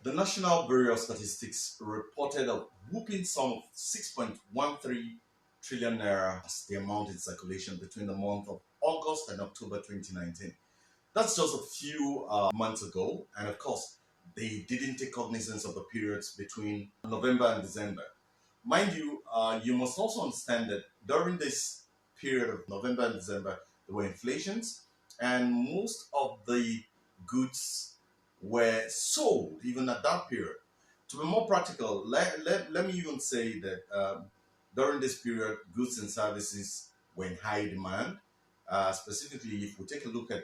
The National Bureau of Statistics reported a whooping sum of 6.13 trillion naira as the amount in circulation between the month of August and October 2019. That's just a few months ago, and of course, they didn't take cognizance of the periods between November and December. Mind you, you must also understand that during this period of November and December, there were inflations, and most of the goods were sold even at that period. To be more practical, let me even say that during this period, goods and services were in high demand. Specifically, if we take a look at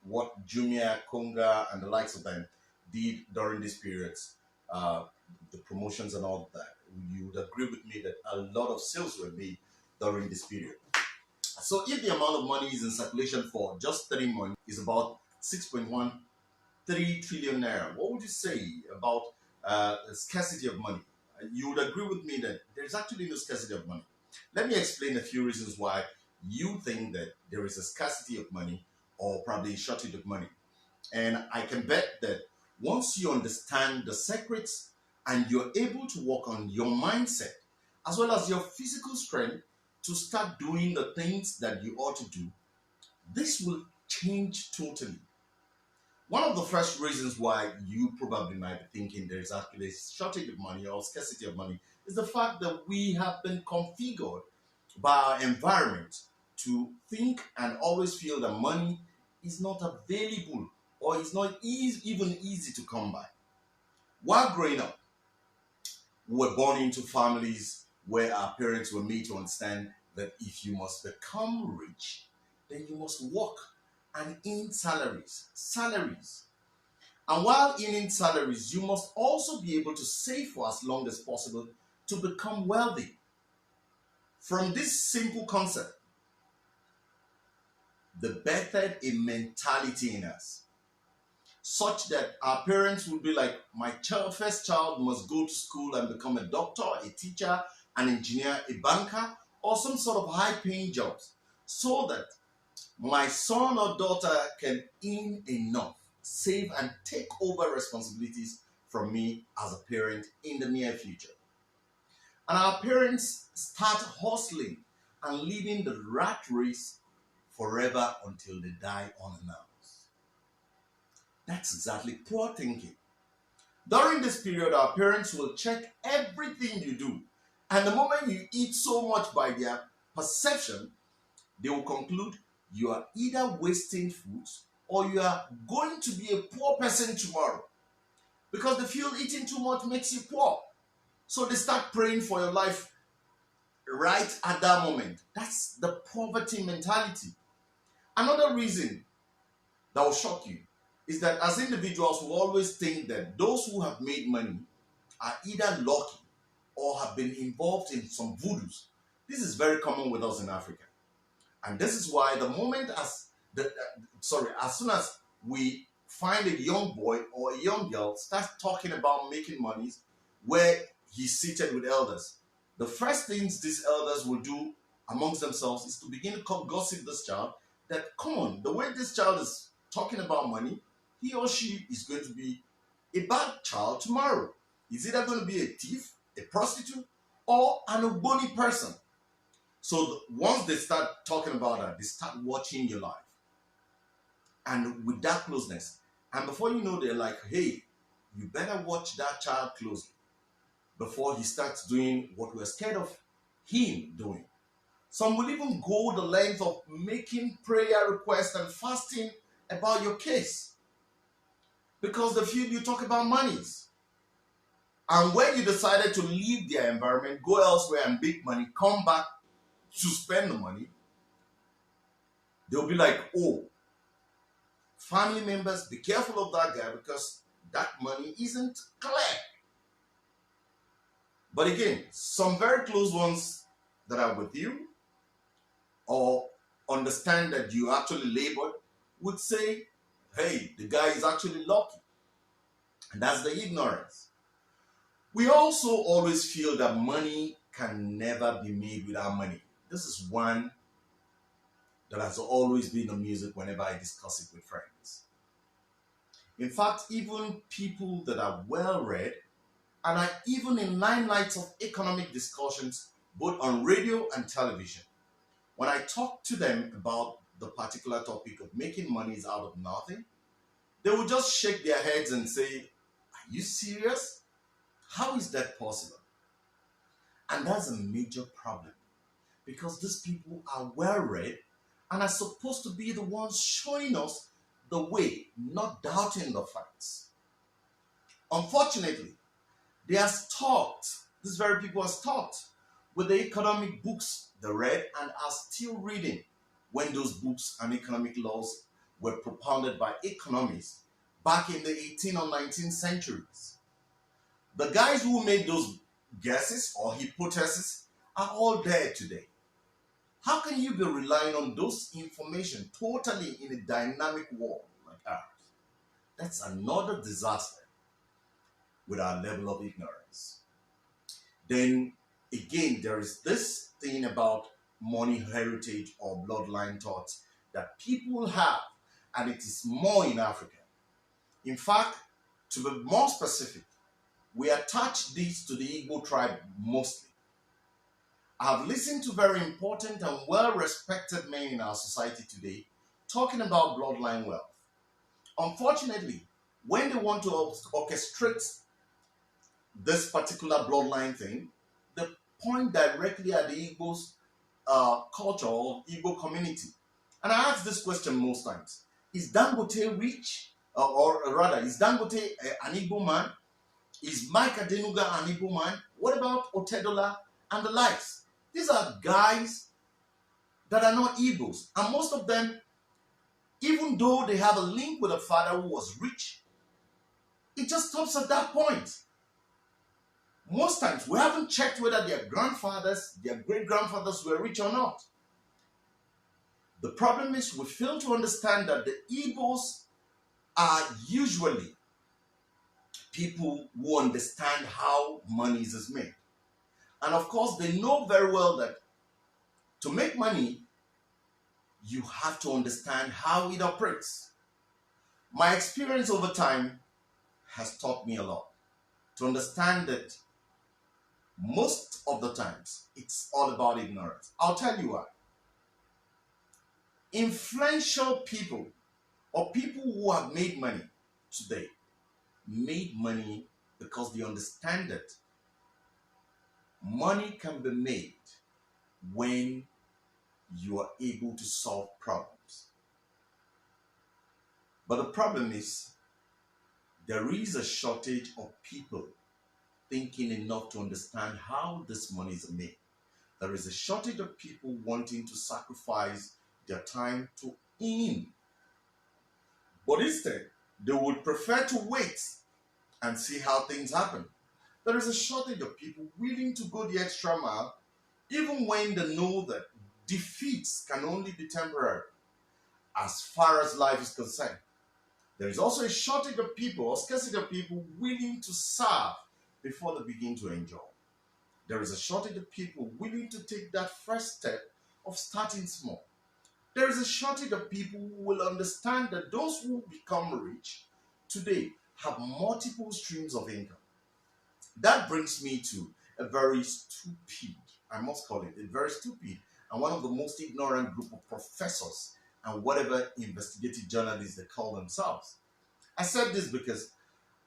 what Jumia, Konga, and the likes of them did during these periods, uh, the promotions and all that, you would agree with me that a lot of sales were made during this period. So if the amount of money is in circulation for just 3 months is about 6.13 trillion naira, what would you say about the scarcity of money? You would agree with me that there's actually no scarcity of money. Let me explain a few reasons why you think that there is a scarcity of money or probably a shortage of money. And I can bet that once you understand the secrets and you're able to work on your mindset as well as your physical strength to start doing the things that you ought to do, this will change totally. One of the first reasons why you probably might be thinking there is actually a shortage of money or scarcity of money is the fact that we have been configured by our environment to think and always feel that money is not available or is not even easy to come by. While growing up, we were born into families where our parents were made to understand that if you must become rich, then you must work and earn salaries. And while earning salaries, you must also be able to save for as long as possible to become wealthy. From this simple concept, the birthed a mentality in us such that our parents would be like, my first child must go to school and become a doctor, a teacher, an engineer, a banker, or some sort of high-paying jobs, so that my son or daughter can earn enough, save, and take over responsibilities from me as a parent in the near future. And our parents start hustling and living the rat race forever until they die unannounced. That's exactly poor thinking. During this period, our parents will check everything you do. And the moment you eat so much by their perception, they will conclude you are either wasting food or you are going to be a poor person tomorrow. Because they feel eating too much makes you poor. So they start praying for your life right at that moment. That's the poverty mentality. Another reason that will shock you is that as individuals, we always think that those who have made money are either lucky or have been involved in some voodoos. This is very common with us in Africa. And this is why the moment as soon as we find a young boy or a young girl starts talking about making monies where he's seated with elders, the first things these elders will do amongst themselves is to begin to gossip this child that, come on, the way this child is talking about money, he or she is going to be a bad child tomorrow. He's either going to be a thief, a prostitute, or an Ogboni person. So once they start talking about that, they start watching your life. And with that closeness, and before you know, they're like, hey, you better watch that child closely before he starts doing what we're scared of him doing. Some will even go the length of making prayer requests and fasting about your case because they feel you talk about monies. And when you decided to leave their environment, go elsewhere and make money, come back to spend the money, they'll be like, oh, family members, be careful of that guy because that money isn't clear. But again, some very close ones that are with you or understand that you actually labored would say, hey, the guy is actually lucky. And that's the ignorance. We also always feel that money can never be made without money. This is one that has always been the music whenever I discuss it with friends. In fact, even people that are well read and are even in limelight of economic discussions, both on radio and television, when I talk to them about the particular topic of making money is out of nothing, they will just shake their heads and say, "Are you serious? How is that possible?" And that's a major problem because these people are well read and are supposed to be the ones showing us the way, not doubting the facts. Unfortunately, they are taught, these very people are taught with the economic books they read and are still reading when those books and economic laws were propounded by economists back in the 18th or 19th centuries. The guys who made those guesses or hypotheses are all dead today. How can you be relying on those information totally in a dynamic world like ours? That's another disaster with our level of ignorance. Then again, there is this thing about money heritage or bloodline thoughts that people have, and it is more in Africa. In fact, to be more specific, we attach this to the Igbo tribe mostly. I have listened to very important and well-respected men in our society today talking about bloodline wealth. Unfortunately, when they want to orchestrate this particular bloodline thing, they point directly at the Igbo's culture or Igbo community. And I ask this question most times. Is Dangote rich? Or rather, is Dangote an Igbo man? Is Mike Adenuga an Igbo man? What about Otedola and the likes? These are guys that are not Igbos. And most of them, even though they have a link with a father who was rich, it just stops at that point. Most times, we haven't checked whether their grandfathers, their great-grandfathers were rich or not. The problem is we fail to understand that the Igbos are usually people who understand how money is made. And of course, they know very well that to make money, you have to understand how it operates. My experience over time has taught me a lot to understand that most of the times it's all about ignorance. I'll tell you why. Influential people or people who have made money today made money because they understand that money can be made when you are able to solve problems. But the problem is there is a shortage of people thinking enough to understand how this money is made. There is a shortage of people wanting to sacrifice their time to earn. But instead, they would prefer to wait and see how things happen. There is a shortage of people willing to go the extra mile, even when they know that defeats can only be temporary as far as life is concerned. There is also a shortage of people or scarcity of people willing to serve before they begin to enjoy. There is a shortage of people willing to take that first step of starting small. There is a shortage of people who will understand that those who become rich today have multiple streams of income. That brings me to a very stupid, I must call it, a very stupid and one of the most ignorant group of professors and whatever investigative journalists they call themselves. I said this because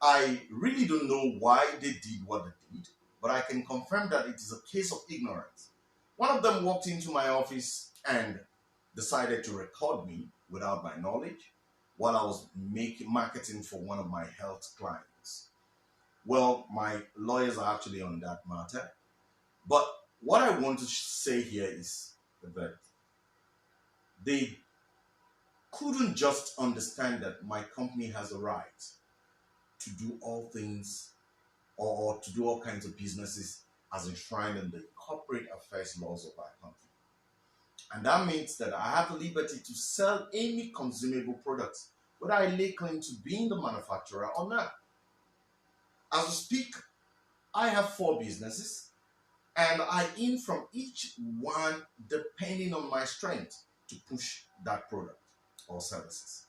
I really don't know why they did what they did, but I can confirm that it is a case of ignorance. One of them walked into my office and decided to record me without my knowledge while I was making marketing for one of my health clients. Well, my lawyers are actually on that matter. But what I want to say here is that they couldn't just understand that my company has a right to do all things or to do all kinds of businesses as enshrined in the corporate affairs laws of our country. And that means that I have the liberty to sell any consumable products, whether I lay claim to being the manufacturer or not. As we speak, I have 4 businesses, and I earn from each one depending on my strength to push that product or services.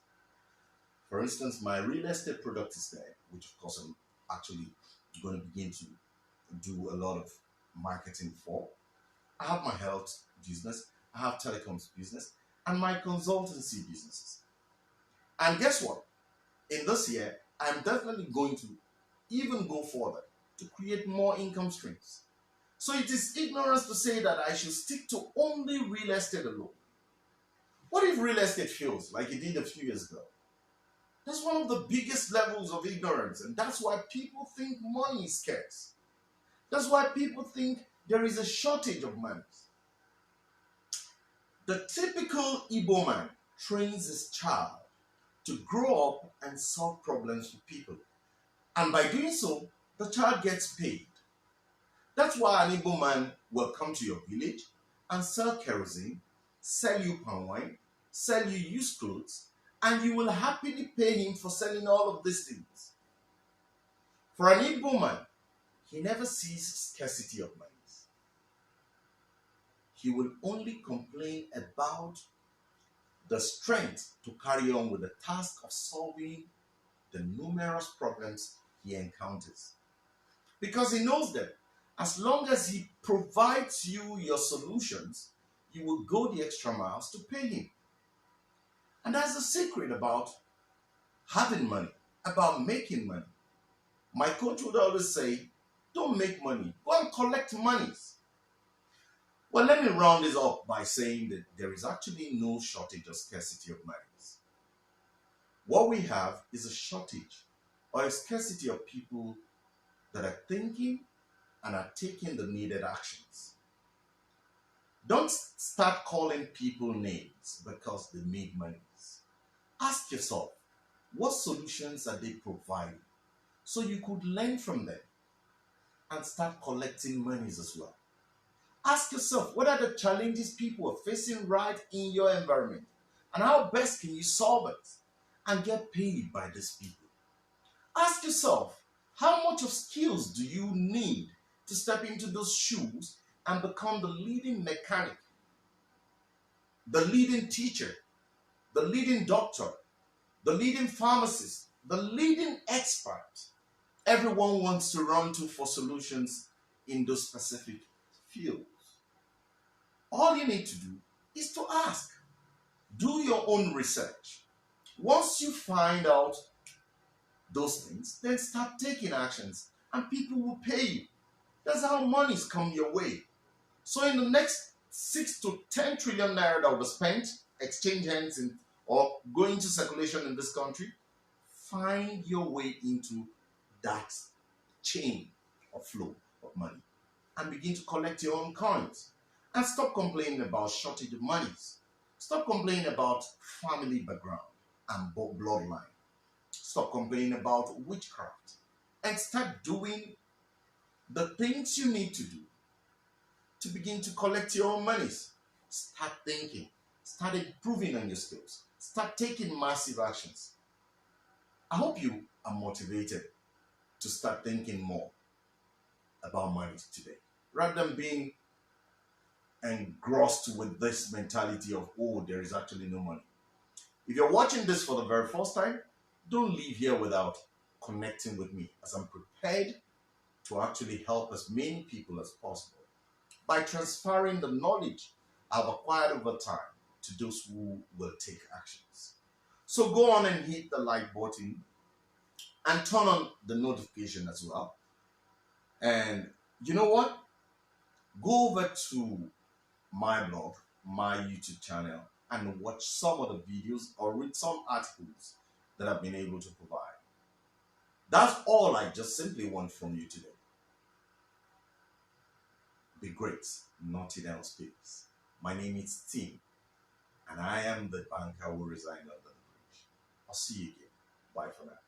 For instance, my real estate product is there, which of course I'm actually going to begin to do a lot of marketing for. I have my health business, I have telecoms business, and my consultancy businesses. And guess what? In this year, I'm definitely going to even go further to create more income streams. So it is ignorance to say that I should stick to only real estate alone. What if real estate fails like it did a few years ago? That's one of the biggest levels of ignorance, and that's why people think money is scarce. That's why people think there is a shortage of money. The typical Igbo man trains his child to grow up and solve problems for people. And by doing so, the child gets paid. That's why an Igbo man will come to your village and sell kerosene, sell you palm wine, sell you used clothes, and you will happily pay him for selling all of these things. For an Igbo man, he never sees scarcity of money. He will only complain about the strength to carry on with the task of solving the numerous problems he encounters. Because he knows that as long as he provides you your solutions, you will go the extra miles to pay him. And that's the secret about having money, about making money. My coach would always say, don't make money, go and collect monies. Well, let me round this up by saying that there is actually no shortage or scarcity of monies. What we have is a shortage or a scarcity of people that are thinking and are taking the needed actions. Don't start calling people names because they make money. Ask yourself, what solutions are they providing? So you could learn from them and start collecting monies as well. Ask yourself, what are the challenges people are facing right in your environment? And how best can you solve it and get paid by these people? Ask yourself, how much of skills do you need to step into those shoes and become the leading mechanic, the leading teacher, the leading doctor, the leading pharmacist, the leading expert everyone wants to run to for solutions in those specific fields? All you need to do is to ask. Do your own research. Once you find out those things, then start taking actions and people will pay you. That's how monies come your way. So in the next 6 to 10 trillion naira that will be spent, exchange hands or go into circulation in this country, find your way into that chain of flow of money and begin to collect your own coins. And stop complaining about shortage of monies. Stop complaining about family background and bloodline. Stop complaining about witchcraft. And start doing the things you need to do to begin to collect your own monies. Start thinking. Start improving on your skills. Start taking massive actions. I hope you are motivated to start thinking more about money today, rather than being engrossed with this mentality of, oh, there is actually no money. If you're watching this for the very first time, don't leave here without connecting with me, as I'm prepared to actually help as many people as possible by transferring the knowledge I've acquired over time to those who will take actions. So go on and hit the like button and turn on the notification as well. And you know what? Go over to my blog, my YouTube channel, and watch some of the videos or read some articles that I've been able to provide. That's all I just simply want from you today. Be great, nothing else, please. My name is Tim, and I am the banker who resigned under the bridge. I'll see you again. Bye for now.